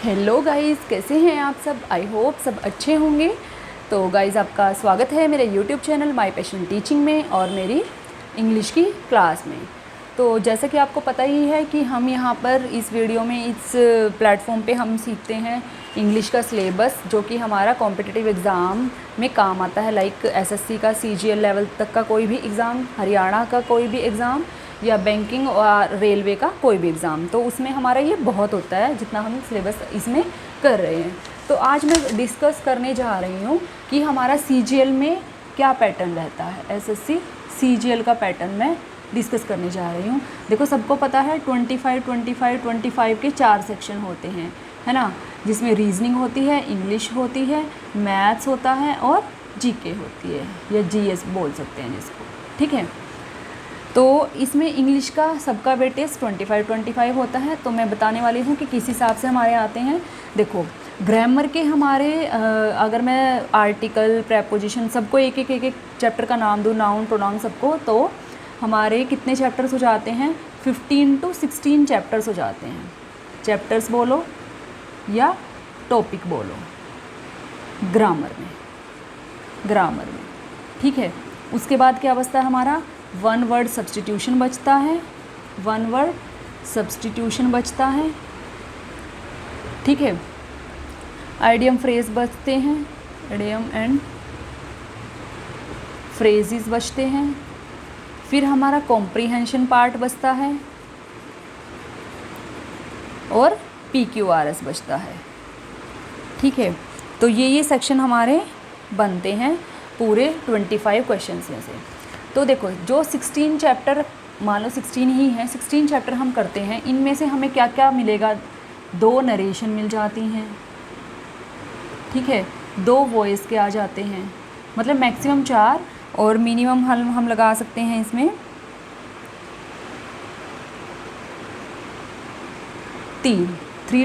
Hello guys, कैसे हैं आप सब। आई होप सब अच्छे होंगे। तो गाइस, आपका स्वागत है मेरे YouTube channel my passion teaching में और मेरी इंग्लिश की क्लास में। तो जैसा कि आपको पता ही है कि हम यहाँ पर इस वीडियो में इस प्लेटफॉर्म पे हम सीखते हैं इंग्लिश का सिलेबस, जो कि हमारा कॉम्पिटिटिव एग्ज़ाम में काम आता है। लाइक एसएससी का CGL लेवल तक का कोई भी एग्ज़ाम, हरियाणा का कोई भी एग्ज़ाम, या बैंकिंग और रेलवे का कोई भी एग्ज़ाम, तो उसमें हमारा ये बहुत होता है जितना हम सिलेबस इसमें कर रहे हैं। तो आज मैं डिस्कस करने जा रही हूँ कि हमारा CGL में क्या पैटर्न रहता है। एसएससी CGL का पैटर्न मैं डिस्कस करने जा रही हूँ। देखो, सबको पता है 25 के 4 सेक्शन होते हैं, है ना, जिसमें रीजनिंग होती है, इंग्लिश होती है, मैथ्स होता है और GK होती है, या GS बोल सकते हैं जिसको, ठीक है। तो इसमें इंग्लिश का सबका वेटेज 25 होता है। तो मैं बताने वाली हूँ कि किस हिसाब से हमारे आते हैं। देखो, ग्रामर के हमारे अगर मैं आर्टिकल, प्रेपोजिशन सबको एक एक चैप्टर का नाम दूँ, नाउन, प्रोनाउन सबको, तो हमारे कितने चैप्टर्स हो जाते हैं? 15 to 16 चैप्टर्स हो जाते हैं। चैप्टर्स बोलो या टॉपिक बोलो ग्रामर में, ठीक है। उसके बाद क्या बचता है हमारा? वन वर्ड सब्स्टिट्यूशन बचता है, ठीक है। आइडियम फ्रेज बचते हैं, आइडियम एंड फ्रेजेस बचते हैं। फिर हमारा कॉम्प्रीहेंशन पार्ट बचता है और PQRS बचता है, ठीक है। तो ये सेक्शन हमारे बनते हैं पूरे 25 क्वेश्चंस में से। तो देखो, जो 16 चैप्टर, मान लो 16 ही हैं, 16 चैप्टर हम करते हैं, इनमें से हमें क्या क्या मिलेगा? 2 नरेशन मिल जाती हैं, ठीक है, 2 वॉइस के आ जाते हैं, मतलब मैक्सिमम 4 और मिनिमम हम लगा सकते हैं इसमें 3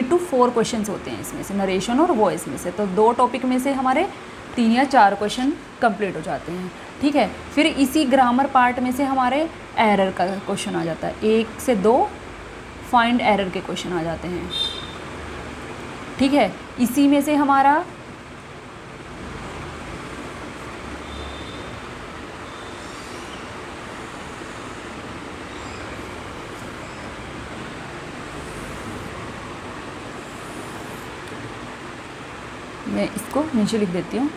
to 4 क्वेश्चंस होते हैं इसमें से, नरेशन और वॉइस में से। तो 2 टॉपिक में से हमारे 3 या 4 क्वेश्चन कंप्लीट हो जाते हैं, ठीक है। फिर इसी ग्रामर पार्ट में से हमारे एरर का क्वेश्चन आ जाता है, 1 से 2 फाइंड एरर के क्वेश्चन आ जाते हैं, ठीक है। इसी में से हमारा मैं इसको नीचे लिख देती हूँ।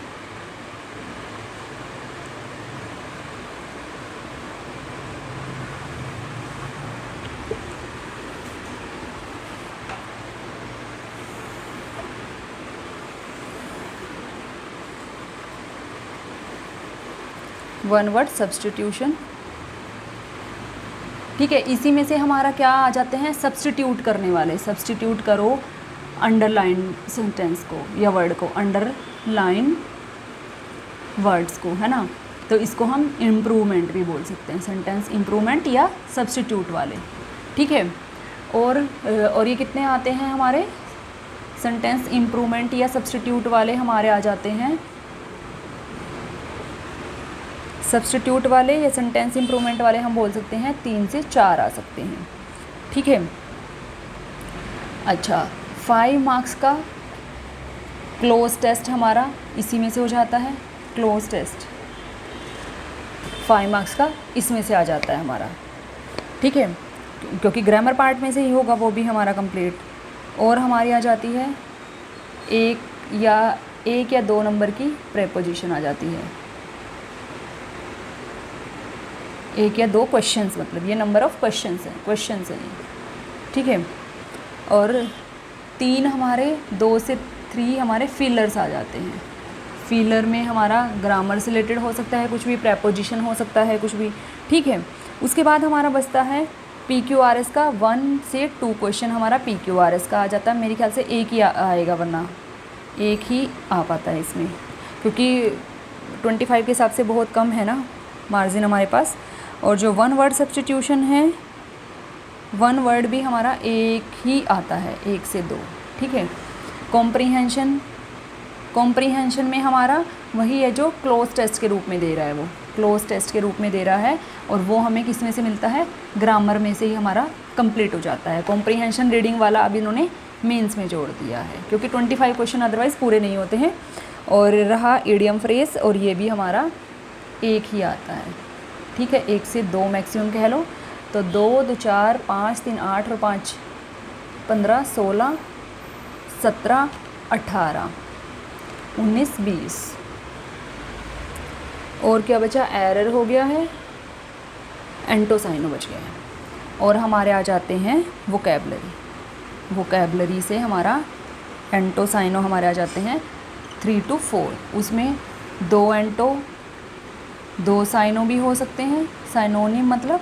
वन वर्ड सब्स्टिट्यूशन, ठीक है। इसी में से हमारा क्या आ जाते हैं? सब्स्टिट्यूट करने वाले। सब्स्टिट्यूट करो अंडरलाइन सेंटेंस को या वर्ड को, अंडरलाइन वर्ड्स को, है ना। तो इसको हम इम्प्रूवमेंट भी बोल सकते हैं, सेंटेंस इम्प्रूवमेंट या सब्स्टिट्यूट वाले, ठीक है। और ये कितने आते हैं हमारे? सेंटेंस इम्प्रूवमेंट या सब्स्टिट्यूट वाले हमारे आ जाते हैं, सब्स्टिट्यूट वाले या सेंटेंस इम्प्रूवमेंट वाले हम बोल सकते हैं 3 से 4 आ सकते हैं, ठीक है। अच्छा, 5 मार्क्स का क्लोज टेस्ट हमारा इसी में से हो जाता है। क्लोज टेस्ट 5 मार्क्स का इसमें से आ जाता है हमारा, ठीक है, क्योंकि ग्रामर पार्ट में से ही होगा वो भी हमारा कंप्लीट। और हमारी आ जाती है 1 या 2 नंबर की प्रेपोजिशन आ जाती है, 1 या 2 क्वेश्चंस, मतलब ये नंबर ऑफ क्वेश्चंस हैं, ठीक है। और 3 हमारे 2 से 3 हमारे फिलर्स आ जाते हैं। फिलर में हमारा ग्रामर से रिलेटेड हो सकता है, कुछ भी प्रेपोजिशन हो सकता है, कुछ भी, ठीक है। उसके बाद हमारा बचता है PQRS का 1 से 2 क्वेश्चन हमारा PQRS का आ जाता है। मेरे ख्याल से 1 ही आएगा, वरना 1 ही आ पाता है इसमें, क्योंकि 25 के हिसाब से बहुत कम है ना मार्जिन हमारे पास। और जो 1 वर्ड सब्स्टिट्यूशन है, 1 वर्ड भी हमारा 1 ही आता है, 1 से 2, ठीक है। कॉम्प्रीहेंशन में हमारा वही है जो क्लोज टेस्ट के रूप में दे रहा है, वो क्लोज टेस्ट के रूप में दे रहा है, और वो हमें किस में से मिलता है? ग्रामर में से ही हमारा कंप्लीट हो जाता है। कॉम्प्रीहेंशन रीडिंग वाला अब इन्होंने मेंस में जोड़ दिया है, क्योंकि 25 क्वेश्चन अदरवाइज़ पूरे नहीं होते हैं। और रहा इडियम फ्रेज, और ये भी हमारा एक ही आता है, ठीक है, 1 से 2 मैक्सिमम कह लो। तो 2 2 4 5 3 8 और 5 15 16 17 18 19 20। और क्या बचा, एरर हो गया है, एंटोसाइनो बच गया है। और हमारे आ जाते हैं वोकैबलरी। वोकैबलरी से हमारा एंटोसाइनो हमारे आ जाते हैं 3 to 4। उसमें 2 एंटो 2 साइनो भी हो सकते हैं, साइनोनिम मतलब,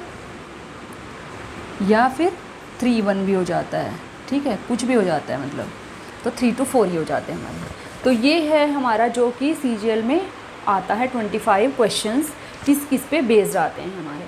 या फिर 3 1 भी हो जाता है, ठीक है, कुछ भी हो जाता है मतलब। तो 3 to 4 ही हो जाते हैं हमारे। तो ये है हमारा जो कि CGL में आता है 25 क्वेश्चंस, किस किस पे बेस्ड आते हैं हमारे।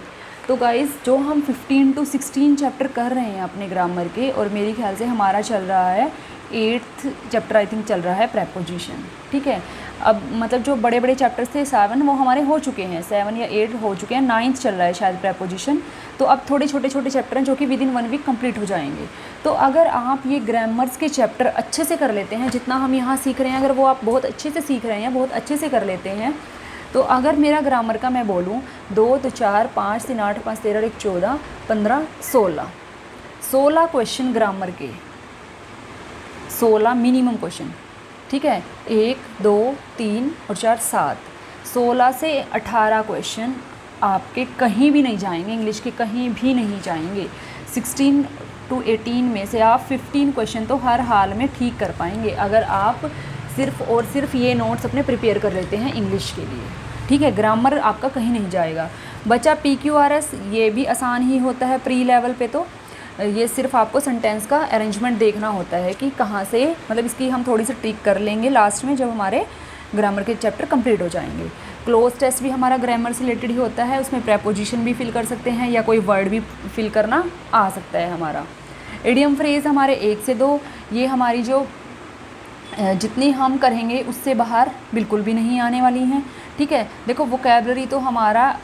तो गाइज़ जो हम 15 to 16 चैप्टर कर रहे हैं अपने ग्रामर के, और मेरे ख्याल से हमारा चल रहा है 8th चैप्टर आई थिंक चल रहा है, प्रेपोजिशन, ठीक है। अब मतलब जो बड़े बड़े चैप्टर्स थे 7 वो हमारे हो चुके हैं, 7 या 8 हो चुके हैं, 9th चल रहा है शायद प्रेपोजिशन। तो अब थोड़े छोटे छोटे चैप्टर हैं जो कि विदिन 1 वीक कंप्लीट हो जाएंगे। तो अगर आप ये ग्रामर्स के चैप्टर अच्छे से कर लेते हैं, जितना हम यहाँ सीख रहे हैं, अगर वो आप बहुत अच्छे से सीख रहे हैं, बहुत अच्छे से कर लेते हैं, तो अगर मेरा ग्रामर का मैं बोलूँ 2 2 4 5 3 8 5 13 1 14 15 16 क्वेश्चन ग्रामर के, 16 मिनिमम क्वेश्चन, ठीक है, 1 2 3 और 4 7, 16 से 18 क्वेश्चन आपके कहीं भी नहीं जाएंगे, इंग्लिश के कहीं भी नहीं जाएंगे। 16 to 18 में से आप 15 क्वेश्चन तो हर हाल में ठीक कर पाएंगे, अगर आप सिर्फ़ और सिर्फ ये नोट्स अपने प्रिपेयर कर लेते हैं इंग्लिश के लिए, ठीक है। ग्रामर आपका कहीं नहीं जाएगा। बचा PQRS, ये भी आसान ही होता है प्री लेवल पे। तो ये सिर्फ आपको सेंटेंस का अरेंजमेंट देखना होता है कि कहाँ से, मतलब इसकी हम थोड़ी सी ट्रिक कर लेंगे लास्ट में जब हमारे ग्रामर के चैप्टर कंप्लीट हो जाएंगे। क्लोज टेस्ट भी हमारा ग्रामर से रिलेटेड ही होता है, उसमें प्रेपोजिशन भी फिल कर सकते हैं या कोई वर्ड भी फिल करना आ सकता है हमारा। इडियम फ्रेज हमारे 1 से 2, ये हमारी जो जितनी हम करेंगे उससे बाहर बिल्कुल भी नहीं आने वाली हैं, ठीक है। देखो वोकैबलरी तो हमारा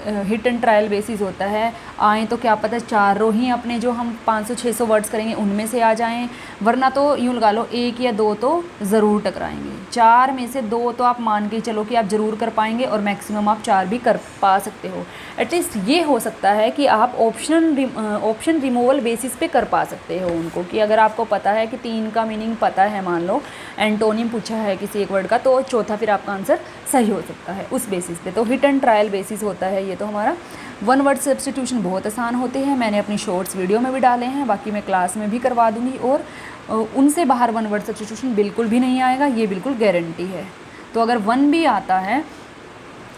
हिट एंड ट्रायल बेसिस होता है, आए तो क्या पता 4 रो ही अपने जो हम 500-600 वर्ड्स करेंगे उनमें से आ जाएं, वरना तो यूँ लगा लो 1 या 2 तो ज़रूर टकराएंगे। 4 में से 2 तो आप मान के चलो कि आप ज़रूर कर पाएंगे, और मैक्सिमम आप 4 भी कर पा सकते हो। एटलीस्ट ये हो सकता है कि आप ऑप्शन रिमूवल बेसिस पे कर पा सकते हो उनको, कि अगर आपको पता है कि 3 का मीनिंग पता है, मान लो एंटोनिम पूछा है किसी एक वर्ड का, तो चौथा फिर आपका आंसर सही हो सकता है उस बेसिस पे। तो हिट एंड ट्रायल बेसिस होता है ये। तो हमारा 1 वर्ड सब्स्टिट्यूशन बहुत आसान होते हैं, मैंने अपनी शॉर्ट्स वीडियो में भी डाले हैं, बाकी मैं क्लास में भी करवा दूँगी। और उनसे बाहर 1 वर्ड सब्स्टिट्यूशन बिल्कुल भी नहीं आएगा, ये बिल्कुल गारंटी है। तो अगर 1 भी आता है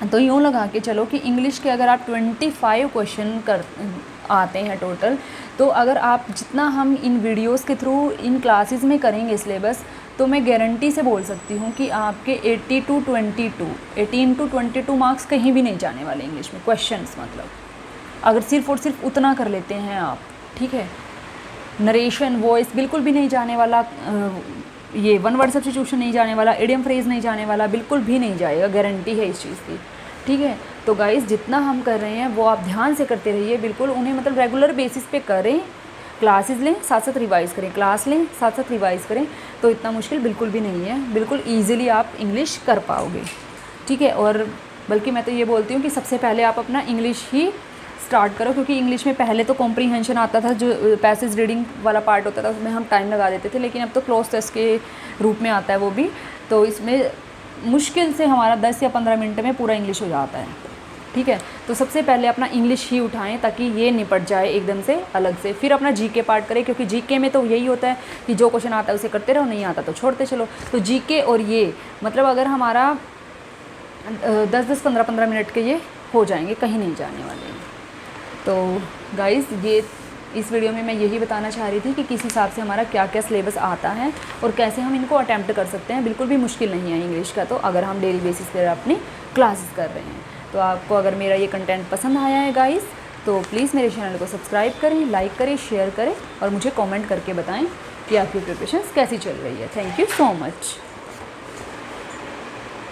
तो यूँ लगा के चलो कि इंग्लिश के अगर आप 25 क्वेश्चन कर आते हैं टोटल, तो अगर आप जितना हम इन वीडियोस के थ्रू इन क्लासेस में करेंगे सिलेबस, तो मैं गारंटी से बोल सकती हूँ कि आपके 18 to 22 मार्क्स कहीं भी नहीं जाने वाले इंग्लिश में क्वेश्चंस, मतलब अगर सिर्फ और सिर्फ उतना कर लेते हैं आप, ठीक है। नरेशन वॉइस बिल्कुल भी नहीं जाने वाला, ये 1 वर्ड सब्स्टिट्यूशन नहीं जाने वाला, इडियम फ्रेज नहीं जाने वाला, बिल्कुल भी नहीं जाएगा, गारंटी है इस चीज़ की, ठीक है। तो गाइस जितना हम कर रहे हैं वो आप ध्यान से करते रहिए, बिल्कुल उन्हें मतलब रेगुलर बेसिस पे करें, क्लासेस लें साथ साथ रिवाइज़ करें, क्लास लें साथ साथ रिवाइज़ करें, तो इतना मुश्किल बिल्कुल भी नहीं है, बिल्कुल ईजिली आप इंग्लिश कर पाओगे, ठीक है। और बल्कि मैं तो ये बोलती हूँ कि सबसे पहले आप अपना इंग्लिश ही स्टार्ट करो, क्योंकि इंग्लिश में पहले तो कॉम्प्रीहेंशन आता था, जो पैसेज रीडिंग वाला पार्ट होता था उसमें हम टाइम लगा देते थे, लेकिन अब तो क्लोज टेस्ट के रूप में आता है वो भी, तो इसमें मुश्किल से हमारा 10 या 15 मिनट में पूरा इंग्लिश हो जाता है, ठीक है। तो सबसे पहले अपना इंग्लिश ही उठाएं ताकि ये निपट जाए एकदम से अलग से, फिर अपना जीके पार्ट करें, क्योंकि जीके में तो यही होता है कि जो क्वेश्चन आता है उसे करते रहो, नहीं आता तो छोड़ते चलो। तो जीके और ये मतलब अगर हमारा 10-10 15-15 मिनट के ये हो जाएंगे, कहीं नहीं जाने वाले हैं। तो गाइज़ ये इस वीडियो में मैं यही बताना चाह रही थी कि किस हिसाब से हमारा क्या क्या सिलेबस आता है और कैसे हम इनको अटैम्प्ट कर सकते हैं। बिल्कुल भी मुश्किल नहीं है इंग्लिश का, तो अगर हम डेली बेसिस पर अपनी क्लासेस कर रहे हैं। तो आपको अगर मेरा ये कंटेंट पसंद आया है गाइज़, तो प्लीज़ मेरे चैनल को सब्सक्राइब करें, लाइक करें, शेयर करें और मुझे कमेंट करके बताएं कि आपकी प्रिपरेशंस कैसी चल रही है। Thank you so much.